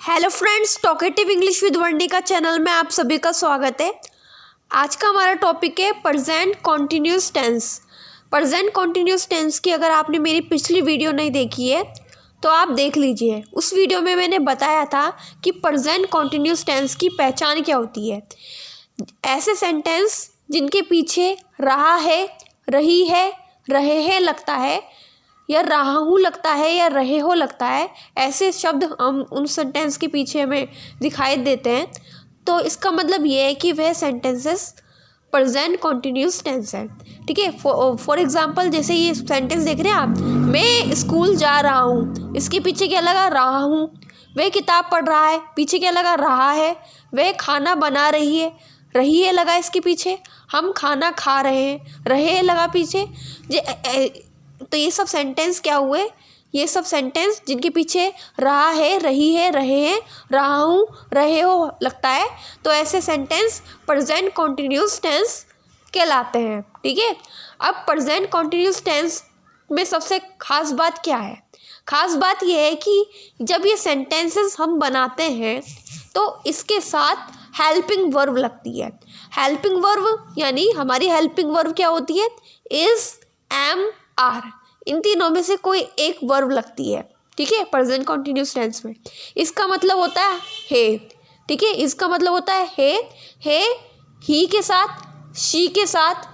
Hello friends, talkative English with Varnika channel में आप सभी का स्वागत है। आज का हमारा टॉपिक है present continuous tense. Present continuous tense की अगर आपने मेरी पिछली वीडियो नहीं देखी है तो आप देख लीजिए। उस वीडियो में मैंने बताया था कि प्रेजेंट कॉन्टिन्यूस टेंस की पहचान क्या होती है। ऐसे सेंटेंस जिनके पीछे रहा है, रही है, रहे हैं लगता है, या रहा हूँ लगता है, या रहे हो लगता है, ऐसे शब्द हम उन सेंटेंस के पीछे हमें दिखाई देते हैं। तो इसका मतलब ये है कि वह सेंटेंसेस प्रेजेंट कॉन्टिन्यूस टेंस है। ठीक है। फॉर एग्जांपल जैसे ये सेंटेंस देख रहे हैं आप, मैं स्कूल जा रहा हूँ, इसके पीछे क्या लगा, रहा हूँ। वह किताब पढ़ रहा है, पीछे क्या लगा, रहा है। वह खाना बना रही है लगा इसके पीछे। हम खाना खा रहे हैं, रहे है लगा पीछे। तो ये सब सेंटेंस क्या हुए, ये सब सेंटेंस जिनके पीछे रहा है, रही है, रहे हैं, रहा हूँ, रहे हो लगता है, तो ऐसे सेंटेंस प्रेजेंट कॉन्टिन्यूस टेंस कहलाते हैं। ठीक है। अब प्रेजेंट कॉन्टिन्यूस टेंस में सबसे खास बात क्या है? खास बात यह है कि जब ये सेंटेंसेस हम बनाते हैं तो इसके साथ हेल्पिंग वर्ब लगती है। हेल्पिंग वर्ब यानी हमारी हेल्पिंग वर्ब क्या होती है, इज, एम, आर। इन तीनों में से कोई एक वर्ब लगती है। ठीक है। प्रेजेंट कॉन्टिन्यूस टेंस में इसका मतलब होता है। ठीक है। इसका मतलब होता है ही के साथ, शी के साथ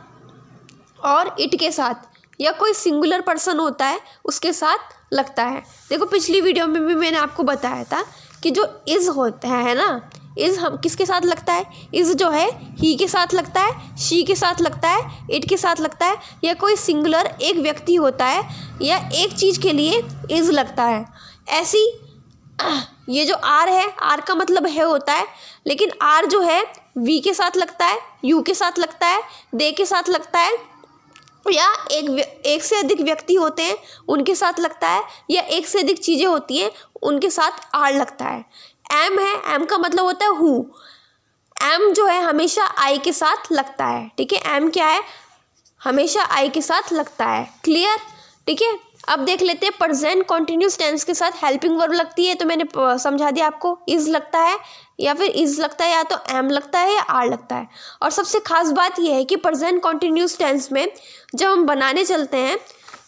और इट के साथ, या कोई सिंगुलर पर्सन होता है उसके साथ लगता है। देखो पिछली वीडियो में भी मैंने आपको बताया था कि जो इज होता है ना, इज हम किसके साथ लगता है, इज जो है ही के साथ लगता है, शी के साथ लगता है, इट के साथ लगता है, या कोई सिंगुलर एक व्यक्ति होता है या एक चीज़ के लिए इज लगता है। ऐसी ये जो आर है, आर का मतलब है होता है, लेकिन आर जो है वी के साथ लगता है, यू के साथ लगता है, दे के साथ लगता है, या एक से अधिक व्यक्ति होते हैं उनके साथ लगता है, या एक से अधिक चीज़ें होती हैं उनके साथ आर लगता है। एम है, एम का मतलब होता है हु। एम जो है हमेशा आई के साथ लगता है। ठीक है। एम क्या है, हमेशा आई के साथ लगता है। क्लियर? ठीक है। अब देख लेते हैं प्रेजेंट कॉन्टिन्यूस टेंस के साथ हेल्पिंग वर्ब लगती है। तो मैंने समझा दिया आपको, इज लगता है या फिर इज लगता है, या तो एम लगता है या आर लगता है। और सबसे खास बात यह है कि प्रेजेंट कॉन्टिन्यूस टेंस में जब हम बनाने चलते हैं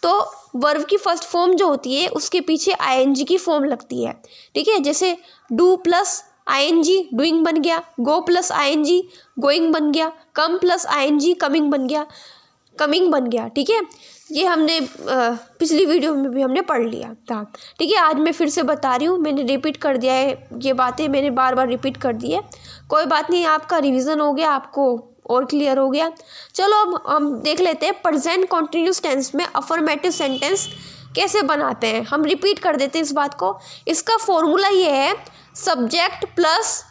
तो वर्ब की फर्स्ट फॉर्म जो होती है उसके पीछे आईएनजी की फॉर्म लगती है। ठीक है। जैसे डू प्लस आईएनजी डूइंग बन गया, गो प्लस आईएनजी गोइंग बन गया, कम प्लस आईएनजी कमिंग बन गया, कमिंग बन गया। ठीक है। ये हमने पिछली वीडियो में भी हमने पढ़ लिया था। ठीक है। आज मैं फिर से बता रही हूँ, मैंने रिपीट कर दिया है, ये बातें मैंने बार बार रिपीट कर दी है। कोई बात नहीं, आपका रिवीजन हो गया, आपको और क्लियर हो गया। चलो अब हम देख लेते हैं प्रेजेंट कॉन्टिन्यूस टेंस में अफर्मेटिव सेंटेंस कैसे बनाते हैं। हम रिपीट कर देते हैं इस बात को। इसका फॉर्मूला ये है, subject plus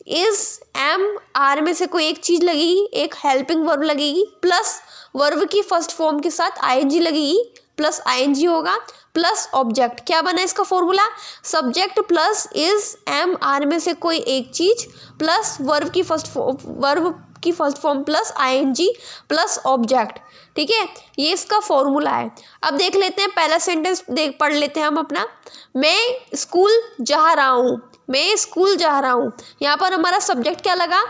is, am, are में से कोई एक चीज़ लगेगी, एक हेल्पिंग वर्ब लगेगी, प्लस वर्ब की फर्स्ट फॉर्म के साथ आईएनजी लगेगी, प्लस आईएनजी होगा, प्लस ऑब्जेक्ट। क्या बना इसका formula, subject plus is, am, are में से कोई एक चीज, प्लस वर्ब की first form plus ING plus object. ठीक है। ये इसका फॉर्मूला है। अब देख लेते हैं पहला सेंटेंस, पढ़ लेते हैं हम अपना। मैं स्कूल जा रहा हूँ, मैं स्कूल जा रहा हूँ। यहाँ पर हमारा सब्जेक्ट क्या लगा,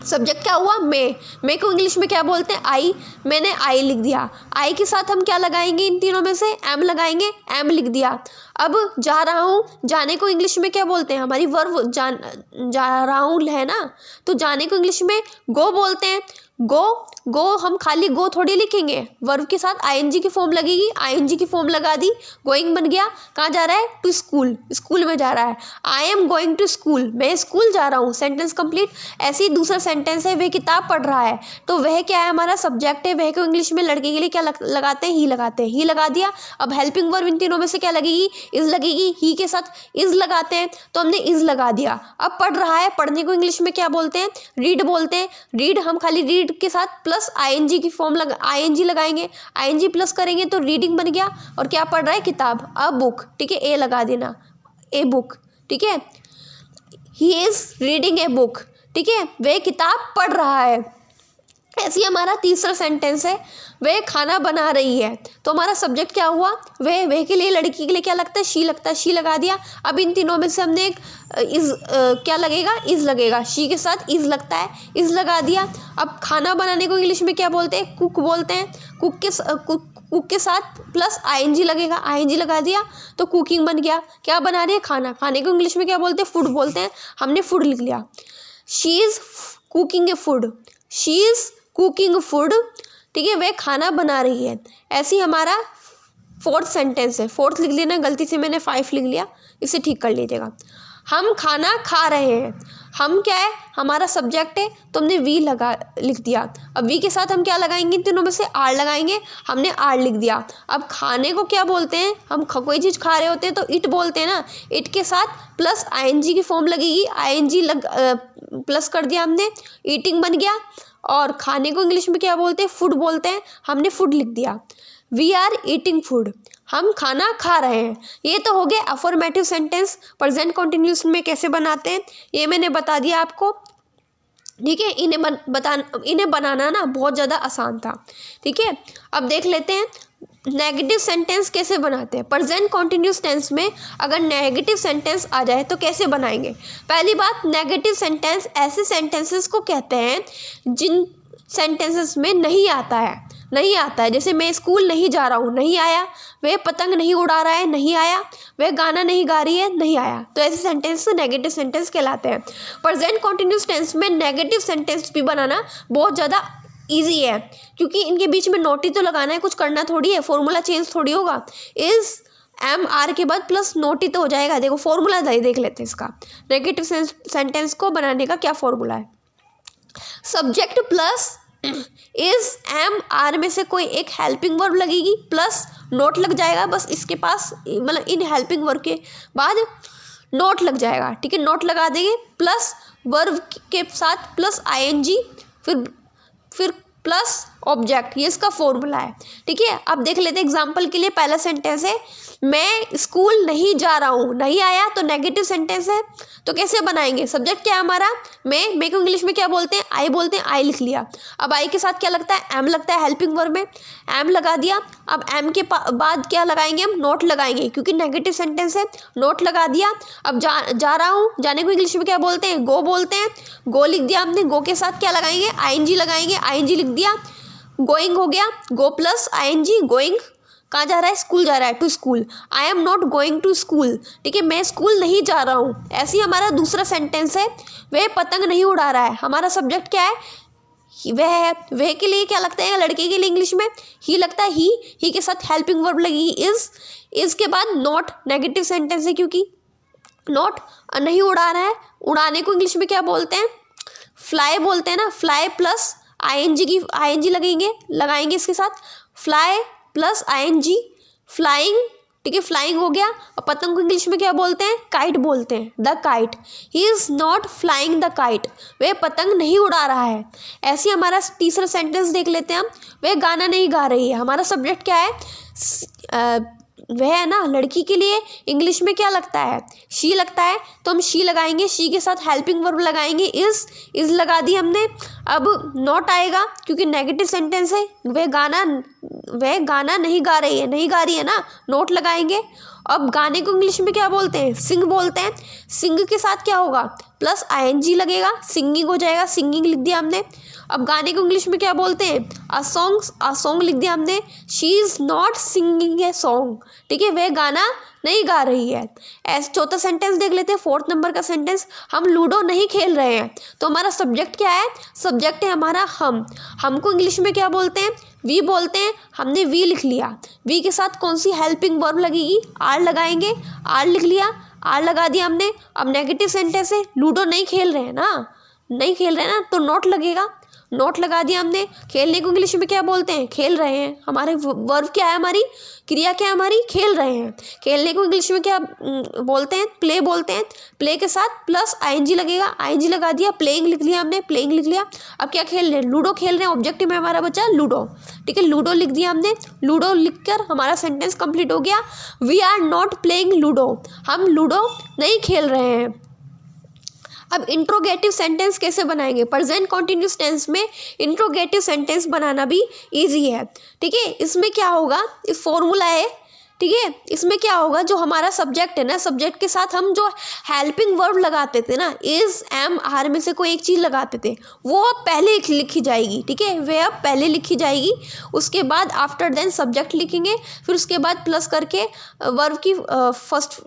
सब्जेक्ट क्या हुआ, मैं को इंग्लिश में क्या बोलते हैं, आई। मैंने आई लिख दिया। आई के साथ हम क्या लगाएंगे, इन तीनों में से एम लगाएंगे, एम लिख दिया। अब जा रहा हूँ, जाने को इंग्लिश में क्या बोलते हैं, हमारी वर्ब जा रहा हूँ है ना, तो जाने को इंग्लिश में गो बोलते हैं। गो हम खाली गो थोड़ी लिखेंगे, वर्ब के साथ आईएनजी की फॉर्म लगेगी, आईएनजी की फॉर्म लगा दी, गोइंग बन गया। कहाँ जा रहा है, टू स्कूल, स्कूल में जा रहा है। I am going to school, मैं स्कूल जा रहा हूँ, सेंटेंस कंप्लीट। ऐसे ही दूसरा सेंटेंस है, वह किताब पढ़ रहा है, तो वह क्या है, हमारा सब्जेक्ट है। वह को इंग्लिश में लड़के के लिए क्या लगाते हैं, ही लगाते हैं, ही लगा दिया। अब हेल्पिंग वर्ब इन तीनों में से क्या लगेगी, इज लगेगी, ही के साथ इज लगाते हैं, तो हमने इज लगा दिया। अब पढ़ रहा है, पढ़ने को इंग्लिश में क्या बोलते हैं, रीड बोलते हैं। रीड हम खाली रीड के साथ प्लस आईएनजी की फॉर्म आईएनजी लगाएंगे, आईएनजी प्लस करेंगे तो रीडिंग बन गया। और क्या पढ़ रहा है, किताब, अ बुक। ठीक है। ए लगा देना, ए बुक। ठीक है। He is reading a book. ठीक है। वह किताब पढ़ रहा है। ऐसे ही हमारा तीसरा सेंटेंस है, वह खाना बना रही है। तो हमारा सब्जेक्ट क्या हुआ, वह के लिए, लड़की के लिए क्या लगता है, शी लगता है, शी लगा दिया। अब इन तीनों में से हमने एक इज़ क्या लगेगा, इज़ लगेगा, शी के साथ इज़ लगता है, इज़ लगा दिया। अब खाना बनाने को इंग्लिश में क्या बोलते हैं, कुक बोलते हैं। कुक के साथ प्लस आईएनजी लगेगा, आईएनजी लगा दिया तो कुकिंग बन गया। क्या बना रही है, खाना। खाने को इंग्लिश में क्या बोलते हैं, फूड बोलते हैं। हमने फूड लिख लिया। She is cooking A food, she is cooking food, ठीक है, वह खाना बना रही है। ऐसे ही हमारा फोर्थ सेंटेंस है। फोर्थ लिख लेना, गलती से मैंने 5 लिख लिया, इसे ठीक कर लीजिएगा। हम खाना खा रहे हैं। हम क्या है, हमारा सब्जेक्ट है, तो हमने वी लिख दिया। अब वी के साथ हम क्या लगाएंगे, इन तीनों में से आर लगाएंगे, हमने आर लिख दिया। अब खाने को क्या बोलते हैं, हम कोई चीज़ खा रहे होते हैं तो इट बोलते हैं ना, इट के साथ प्लस आईएनजी की फॉर्म लगेगी, आईएनजी प्लस कर दिया हमने, ईटिंग बन गया। और खाने को इंग्लिश में क्या बोलते हैं, फूड बोलते हैं, हमने फूड लिख दिया। वी आर ईटिंग फूड, हम खाना खा रहे हैं। ये तो हो गया अफर्मेटिव सेंटेंस। प्रेजेंट कंटिन्यूस में कैसे बनाते हैं ये मैंने बता दिया आपको, ठीक है। इन्हें बनाना ना बहुत ज़्यादा आसान था, ठीक है। अब देख लेते हैं नेगेटिव सेंटेंस कैसे बनाते हैं। प्रेजेंट कंटिन्यूस टेंस में अगर नेगेटिव सेंटेंस आ जाए तो कैसे बनाएंगे। पहली बात, नेगेटिव सेंटेंस ऐसे सेंटेंसेस को कहते हैं जिन सेंटेंसेस में नहीं आता है। जैसे मैं स्कूल नहीं जा रहा हूँ, नहीं आया। वह पतंग नहीं उड़ा रहा है, नहीं आया। वह गाना नहीं गा रही है, नहीं आया। तो ऐसे सेंटेंस नेगेटिव सेंटेंस कहलाते हैं। प्रेजेंट कंटिन्यूस टेंस में नेगेटिव सेंटेंस भी बनाना बहुत ज़्यादा ईजी है, क्योंकि इनके बीच में नोट ही तो लगाना है, कुछ करना थोड़ी है, फॉर्मूला चेंज थोड़ी होगा। इज़ एम आर के बाद प्लस नोट ही तो हो जाएगा। देखो फॉर्मूला देख लेते हैं इसका, नेगेटिव सेंटेंस को बनाने का क्या फॉर्मूला है। Subject plus is am are में से कोई एक हेल्पिंग वर्ब लगेगी, प्लस नोट लग जाएगा। बस इसके पास मतलब इन हेल्पिंग वर्ब के बाद नोट लग जाएगा, ठीक है। नोट लगा देंगे, प्लस वर्ब के साथ प्लस आईएनजी, फिर प्लस ऑब्जेक्ट, ये इसका फॉर्मूला है, ठीक है। अब देख लेते हैं एग्जांपल के लिए। पहला सेंटेंस है, मैं स्कूल नहीं जा रहा हूँ, नहीं आया, तो नेगेटिव सेंटेंस है। तो कैसे बनाएंगे, सब्जेक्ट क्या है हमारा, मैं को इंग्लिश में क्या बोलते हैं, आई बोलते हैं, आई लिख लिया। अब आई के साथ क्या लगता है, एम लगता है, हेल्पिंग वर्ब में एम लगा दिया। अब एम के बाद क्या लगाएंगे, हम नोट लगाएंगे, क्योंकि नेगेटिव सेंटेंस है, नोट लगा दिया। अब जा रहा हूँ, जाने को इंग्लिश में क्या बोलते हैं, गो बोलते हैं, गो लिख दिया हमने। गो के साथ क्या लगाएंगे, आईएनजी लगाएंगे, आईएनजी लिख दिया। गोइंग हो गया, गो प्लस आईएनजी, गोइंग कहाँ जा रहा है, स्कूल जा रहा है, to school. I am not going to school, ठीक है, मैं स्कूल नहीं जा रहा हूँ। ऐसे ही हमारा दूसरा सेंटेंस है, वह पतंग नहीं उड़ा रहा है। हमारा सब्जेक्ट क्या है, वह है। वह के लिए क्या लगता है, लड़के के लिए इंग्लिश में ही लगता है, ही के साथ हेल्पिंग वर्ब लगेगी इज के बाद नॉट, नेगेटिव सेंटेंस है क्योंकि नॉट नहीं उड़ा रहा है। उड़ाने को इंग्लिश में क्या बोलते हैं, फ्लाई बोलते हैं ना, फ्लाई प्लस आईएनजी लगाएंगे इसके साथ, फ्लाई प्लस आईएनजी, फ्लाइंग, ठीक है, फ्लाइंग हो गया। और पतंग को इंग्लिश में क्या बोलते हैं, काइट बोलते हैं, the kite, he is not flying the kite, वह पतंग नहीं उड़ा रहा है। ऐसे ही हमारा तीसरा सेंटेंस देख लेते हैं हम, वह गाना नहीं गा रही है। हमारा सब्जेक्ट क्या है, वह है ना, लड़की के लिए इंग्लिश में क्या लगता है, शी लगता है, तो हम शी लगाएंगे, शी के साथ हेल्पिंग वर्ब लगाएंगे, इज़ लगा दी हमने। अब नॉट आएगा क्योंकि नेगेटिव सेंटेंस है, वह गाना नहीं गा रही है ना, नोट लगाएंगे। अब गाने को इंग्लिश में क्या बोलते हैं, सिंग बोलते हैं। सिंग के साथ क्या होगा, प्लस आईएनजी लगेगा, सिंगिंग हो जाएगा, सिंगिंग लिख दिया हमने। अब गाने को इंग्लिश में क्या बोलते हैं, अ सॉन्ग लिख दिया हमने। She is not singing a song, ठीक है, वह गाना नहीं गा रही है। ऐसे चौथा सेंटेंस देख लेते हैं, 4th नंबर का सेंटेंस, हम लूडो नहीं खेल रहे हैं। तो हमारा सब्जेक्ट क्या है, सब्जेक्ट है हमारा हमको इंग्लिश में क्या बोलते हैं, वी बोलते हैं। हमने वी लिख लिया, वी के साथ कौन सी हेल्पिंग वर्ब लगेगी, आर लगाएंगे, आर लिख लिया, आर लगा दिया हमने। अब नेगेटिव सेंटेंस है, लूडो नहीं खेल रहे हैं ना, तो नॉट लगेगा, नोट लगा दिया हमने। खेलने को इंग्लिश में क्या बोलते हैं, खेल रहे हैं। हमारे वर्ब क्या है, हमारी क्रिया क्या है, हमारी खेल रहे हैं। खेलने को इंग्लिश में क्या बोलते हैं, प्ले बोलते हैं। प्ले के साथ प्लस आईएनजी लगेगा, आईएनजी लगा दिया, प्लेइंग लिख लिया हमने, प्लेइंग लिख लिया। अब क्या खेल रहे हैं, लूडो खेल रहे हैं। ऑब्जेक्टिव में हमारा बचा लूडो, ठीक है, लूडो लिख दिया हमने। लूडो लिखकर हमारा सेंटेंस कंप्लीट हो गया। We are not playing ludo, हम लूडो नहीं खेल रहे हैं। अब इंट्रोगेटिव सेंटेंस कैसे बनाएंगे? प्रेजेंट कॉन्टिन्यूस टेंस में इंट्रोगेटिव सेंटेंस बनाना भी इजी है, ठीक है। इसमें क्या होगा, इस फॉर्मूला है, ठीक है। इसमें क्या होगा, जो हमारा सब्जेक्ट है ना, सब्जेक्ट के साथ हम जो हेल्पिंग वर्ब लगाते थे ना, इज, एम, आर में से कोई एक चीज़ लगाते थे, वो अब पहले लिखी जाएगी, ठीक है। वे अब पहले लिखी जाएगी, उसके बाद आफ्टर देन सब्जेक्ट लिखेंगे, फिर उसके बाद प्लस करके वर्ब की फर्स्ट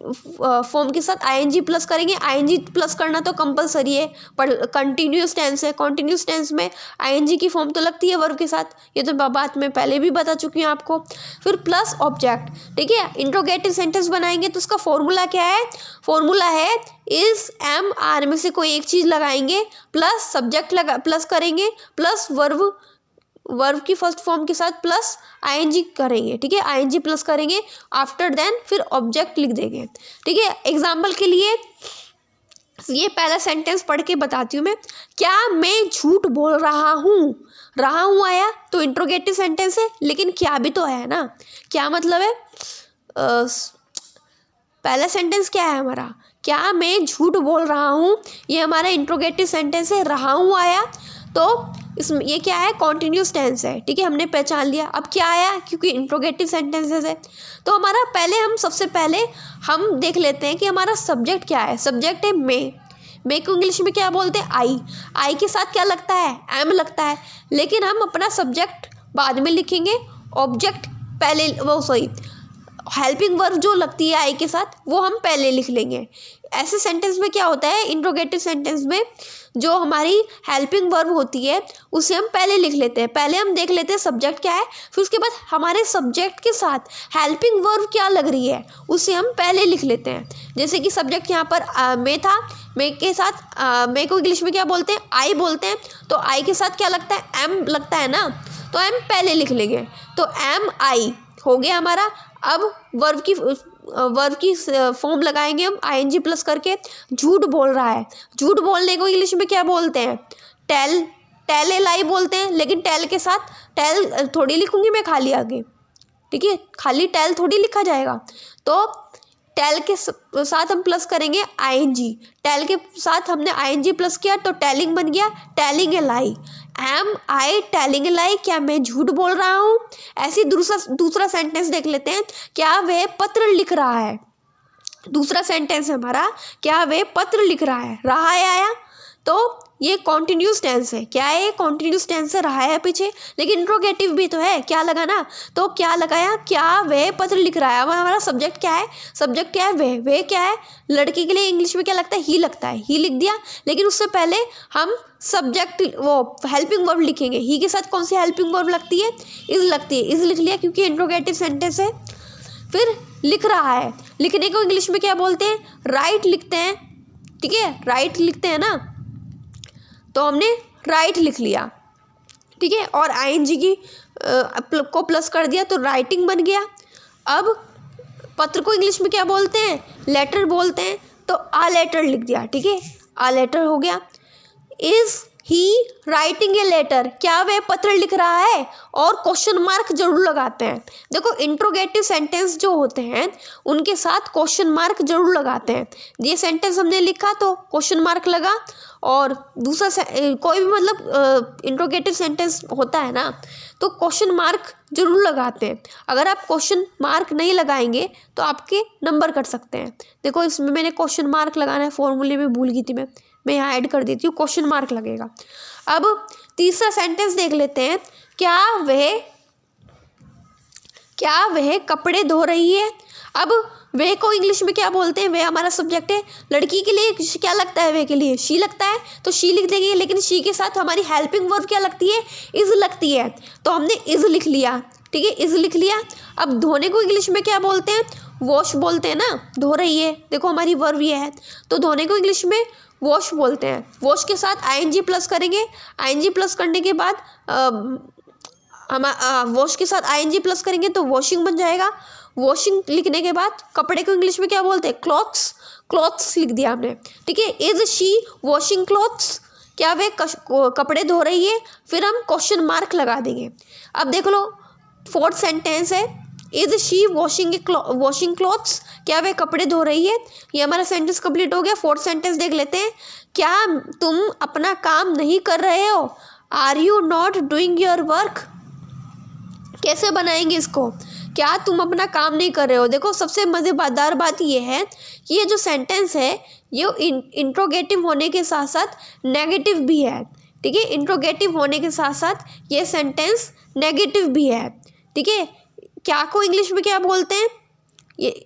फॉर्म के साथ आईएनजी प्लस करेंगे। आईएनजी प्लस करना तो कंपलसरी है, पर कंटिन्यूस टेंस है, कंटिन्यूस टेंस में आईएनजी की फॉर्म तो लगती है वर्ब के साथ, ये तो बात मैं पहले भी बता चुकी हूँ आपको। फिर प्लस ऑब्जेक्ट, ठीक है। इंट्रोगेटिव सेंटेंस बनाएंगे तो उसका फॉर्मूला क्या है? फॉर्मूला है इज, एम, आर में से कोई एक चीज़ लगाएंगे, प्लस सब्जेक्ट प्लस करेंगे, प्लस वर्ब की फर्स्ट फॉर्म के साथ प्लस आईएनजी करेंगे, ठीक है। आईएनजी प्लस करेंगे, आफ्टर देन फिर ऑब्जेक्ट लिख देंगे, ठीक है। एग्जाम्पल के लिए ये पहला सेंटेंस पढ़ के बताती हूँ मैं। क्या मैं झूठ बोल रहा हूँ? रहा हूँ आया तो इंट्रोगेटिव सेंटेंस है, लेकिन क्या भी तो आया ना। क्या मतलब है? पहला सेंटेंस क्या है हमारा? क्या मैं झूठ बोल रहा हूँ, ये हमारा इंट्रोगेटिव सेंटेंस है। रहा हूँ आया तो इसमें ये क्या है? कॉन्टिन्यूस टेंस है, ठीक है। हमने पहचान लिया। अब क्या आया, क्योंकि इंट्रोगेटिव सेंटेंसेस है तो हमारा सबसे पहले हम देख लेते हैं कि हमारा सब्जेक्ट क्या है। सब्जेक्ट है मैं को इंग्लिश में क्या बोलते हैं? आई के साथ क्या लगता है? एम लगता है, लेकिन हम अपना सब्जेक्ट बाद में लिखेंगे, ऑब्जेक्ट पहले, हेल्पिंग वर्ब जो लगती है आई के साथ वो हम पहले लिख लेंगे। ऐसे सेंटेंस में क्या होता है, इंट्रोगेटिव सेंटेंस में जो हमारी हेल्पिंग वर्ब होती है उसे हम पहले लिख लेते हैं। पहले हम देख लेते हैं सब्जेक्ट क्या है, फिर उसके बाद हमारे सब्जेक्ट के साथ हेल्पिंग वर्ब क्या लग रही है उसे हम पहले लिख लेते हैं। जैसे कि सब्जेक्ट यहाँ पर मैं था, मैं के साथ मैं को इंग्लिश में क्या बोलते हैं? आई बोलते हैं, तो आई के साथ क्या लगता है? एम लगता है ना, तो एम पहले लिख लेंगे, तो एम आई हो गया हमारा। अब वर्ब की फॉर्म लगाएंगे हम आईएनजी प्लस करके। झूठ बोल रहा है, झूठ बोलने को इंग्लिश में क्या बोलते हैं? टेल ए लाई बोलते हैं, लेकिन टेल के साथ टेल थोड़ी लिखूंगी मैं खाली आगे, ठीक है। खाली टेल थोड़ी लिखा जाएगा, तो टेल के साथ हम प्लस करेंगे आईएनजी। टेल के साथ हमने आईएनजी प्लस किया तो टेलिंग बन गया, telling a lie. Am I telling a lie, क्या मैं झूठ बोल रहा हूँ? ऐसे दूसरा सेंटेंस देख लेते हैं। क्या वह पत्र लिख रहा है? दूसरा सेंटेंस है हमारा, क्या वह पत्र लिख रहा है? रहा है आया, तो ये कॉन्टिन्यूस टेंस है। क्या है? कॉन्टिन्यूस टेंस है, रहा है पीछे, लेकिन इंट्रोगेटिव भी तो है। क्या लगाना? तो क्या लगाया? क्या वह पत्र लिख रहा है। अब हमारा सब्जेक्ट क्या है? सब्जेक्ट क्या है? वह क्या है? लड़की के लिए इंग्लिश में क्या लगता है? ही लगता है, ही लिख दिया, लेकिन उससे पहले हम सब्जेक्ट हेल्पिंग वर्ब लिखेंगे। ही के साथ कौन सी हेल्पिंग वर्ब लगती है? इज लगती है, इज लिख लिया क्योंकि इंट्रोगेटिव सेंटेंस है। फिर लिख रहा है, लिखने को इंग्लिश में क्या बोलते हैं? राइट लिखते हैं, ठीक है। राइट लिखते हैं ना, तो हमने राइट लिख लिया, ठीक है। और आईएनजी की को प्लस कर दिया तो राइटिंग बन गया। अब पत्र को इंग्लिश में क्या बोलते हैं? लेटर बोलते हैं, तो आ लेटर लिख दिया, ठीक है। आ लेटर हो गया। Is he writing a letter, क्या वह पत्र लिख रहा है? और क्वेश्चन मार्क जरूर लगाते हैं। देखो इंट्रोगेटिव सेंटेंस जो होते हैं उनके साथ क्वेश्चन मार्क जरूर लगाते हैं। ये सेंटेंस हमने लिखा तो क्वेश्चन मार्क लगा, और दूसरा कोई भी मतलब इंट्रोगेटिव सेंटेंस होता है ना तो क्वेश्चन मार्क जरूर लगाते हैं। अगर आप क्वेश्चन मार्क नहीं लगाएंगे तो आपके नंबर कट सकते हैं। देखो इसमें मैंने क्वेश्चन मार्क लगाना है, फॉर्मूले में भूल गई थी मैं यहाँ ऐड कर देती हूँ, क्वेश्चन मार्क लगेगा। अब तीसरा सेंटेंस देख लेते हैं। क्या वह कपड़े धो रही है? अब वे को इंग्लिश में क्या बोलते हैं? वे हमारा सब्जेक्ट है। लड़की के लिए क्या लगता है? वे के लिए शी लगता है, तो शी लिख देंगे, लेकिन शी के साथ हमारी हेल्पिंग वर्ब क्या लगती है? इज लगती है, तो हमने इज लिख लिया, ठीक है। इज लिख लिया। अब धोने को इंग्लिश में क्या बोलते हैं? वॉश बोलते हैं ना, धो रही है, देखो हमारी वर्ब ये है, तो धोने को इंग्लिश में वॉश बोलते हैं। वॉश के साथ आईएनजी प्लस करेंगे, आईएनजी प्लस करने के बाद हम वॉश के साथ आईएनजी प्लस करेंगे तो वॉशिंग बन जाएगा। वॉशिंग लिखने के बाद कपड़े को इंग्लिश में क्या बोलते हैं? क्लॉथ्स लिख दिया हमने, ठीक है। इज शी वॉशिंग क्लॉथ्स, क्या वे कपड़े धो रही है? फिर हम क्वेश्चन मार्क लगा देंगे। अब देख लो फोर्थ सेंटेंस है, इज शी वॉशिंग क्लॉथ्स, क्या वह कपड़े धो रही है। ये हमारा सेंटेंस कंप्लीट हो गया। फोर्थ सेंटेंस देख लेते हैं। क्या तुम अपना काम नहीं कर रहे हो, are you not doing your work. कैसे बनाएंगे इसको, क्या तुम अपना काम नहीं कर रहे हो। देखो सबसे मज़ेदार बात ये है कि ये जो सेंटेंस है ये इंट्रोगेटिव होने के साथ साथ नेगेटिव भी है। ठीक है, इंट्रोगेटिव होने के साथ साथ ये सेंटेंस नेगेटिव भी है। ठीक है, क्या को इंग्लिश में क्या बोलते हैं, ये